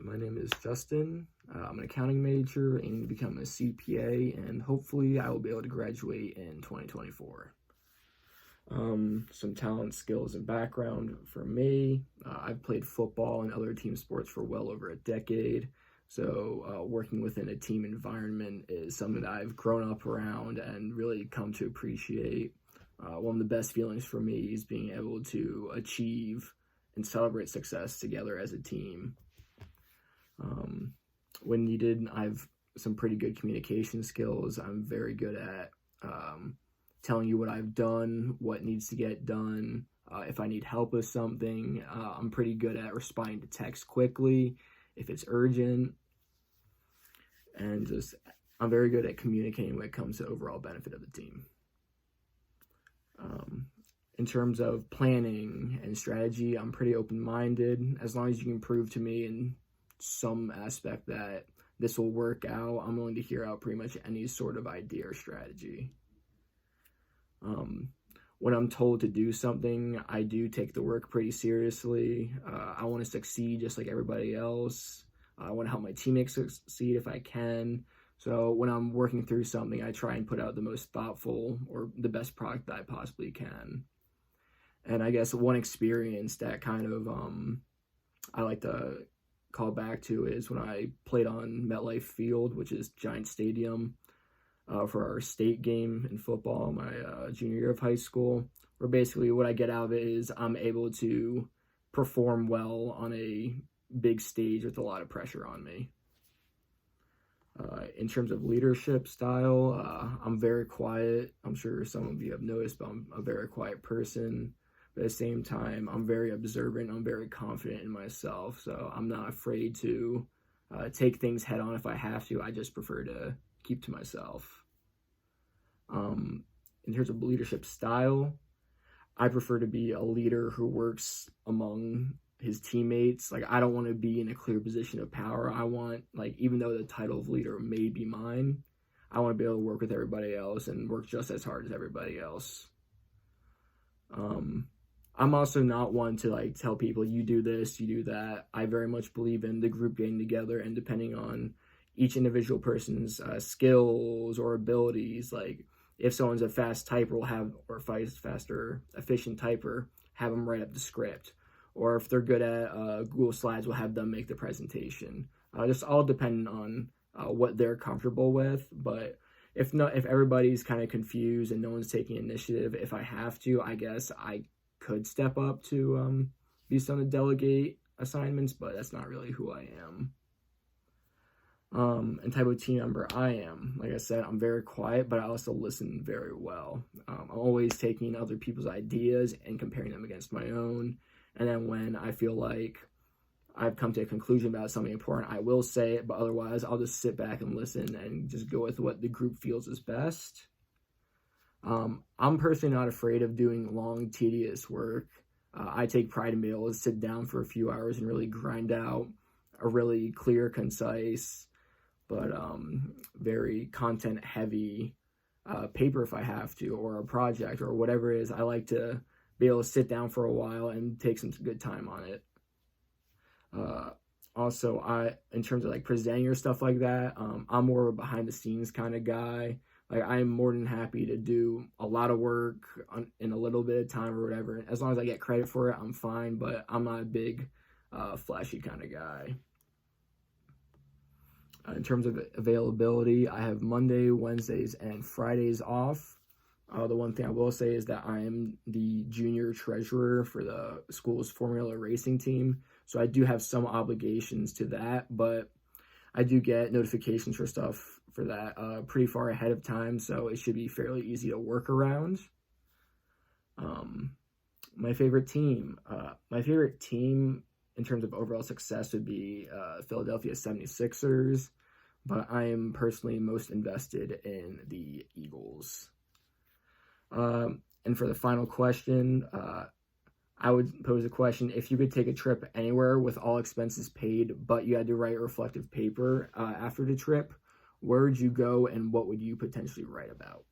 my name is Justin. I'm an accounting major, aiming to become a CPA, and hopefully I will be able to graduate in 2024. Some talent, skills, and background for me. I've played football and other team sports for well over a decade, so working within a team environment is something that I've grown up around and really come to appreciate. One of the best feelings for me is being able to achieve and celebrate success together as a team. When needed, I've some pretty good communication skills. I'm very good at telling you what I've done, what needs to get done. If I need help with something, I'm pretty good at responding to text quickly if it's urgent. And I'm very good at communicating when it comes to overall benefit of the team. In terms of planning and strategy, I'm pretty open-minded. As long as you can prove to me in some aspect that this will work out, I'm willing to hear out pretty much any sort of idea or strategy. When I'm told to do something, I do take the work pretty seriously. I want to succeed just like everybody else. I want to help my teammates succeed if I can. So when I'm working through something, I try and put out the most thoughtful or the best product that I possibly can. And I guess one experience that kind of I like to call back to is when I played on MetLife Field, which is Giant Stadium, for our state game in football, my junior year of high school, where basically what I get out of it is I'm able to perform well on a big stage with a lot of pressure on me. In terms of leadership style, I'm very quiet. I'm sure some of you have noticed, but I'm a very quiet person. But at the same time, I'm very observant. I'm very confident in myself. So I'm not afraid to take things head on if I have to. I just prefer to keep to myself. In terms of leadership style, I prefer to be a leader who works among his teammates. Like, I don't want to be in a clear position of power. I want, even though the title of leader may be mine, I want to be able to work with everybody else and work just as hard as everybody else. I'm also not one to tell people, you do this, you do that. I very much believe in the group getting together, and depending on each individual person's skills or abilities, if someone's a fast typer, faster, efficient typer, have them write up the script. Or if they're good at Google Slides, we'll have them make the presentation. Just all depending on what they're comfortable with. But if everybody's kind of confused and no one's taking initiative, if I have to, I guess I could step up to be someone to delegate assignments, but that's not really who I am. And type of team member I am. Like I said, I'm very quiet, but I also listen very well. I'm always taking other people's ideas and comparing them against my own. And then when I feel like I've come to a conclusion about something important, I will say it, but otherwise I'll just sit back and listen and just go with what the group feels is best. I'm personally not afraid of doing long, tedious work. I take pride in being able to sit down for a few hours and really grind out a really clear, concise, but very content-heavy paper if I have to, or a project, or whatever it is. I like to be able to sit down for a while and take some good time on it. Also, in terms of presenting or stuff like that, I'm more of a behind-the-scenes kind of guy. I'm more than happy to do a lot of work in a little bit of time or whatever. As long as I get credit for it, I'm fine, but I'm not a big, flashy kind of guy. In terms of availability, I have Monday, Wednesdays, and Fridays off. The one thing I will say is that I am the junior treasurer for the school's Formula Racing team, so I do have some obligations to that, but I do get notifications for stuff for that pretty far ahead of time, so it should be fairly easy to work around. My favorite team in terms of overall success would be Philadelphia 76ers, but I am personally most invested in the Eagles. And for the final question, I would pose a question: if you could take a trip anywhere with all expenses paid, but you had to write a reflective paper after the trip, where would you go and what would you potentially write about?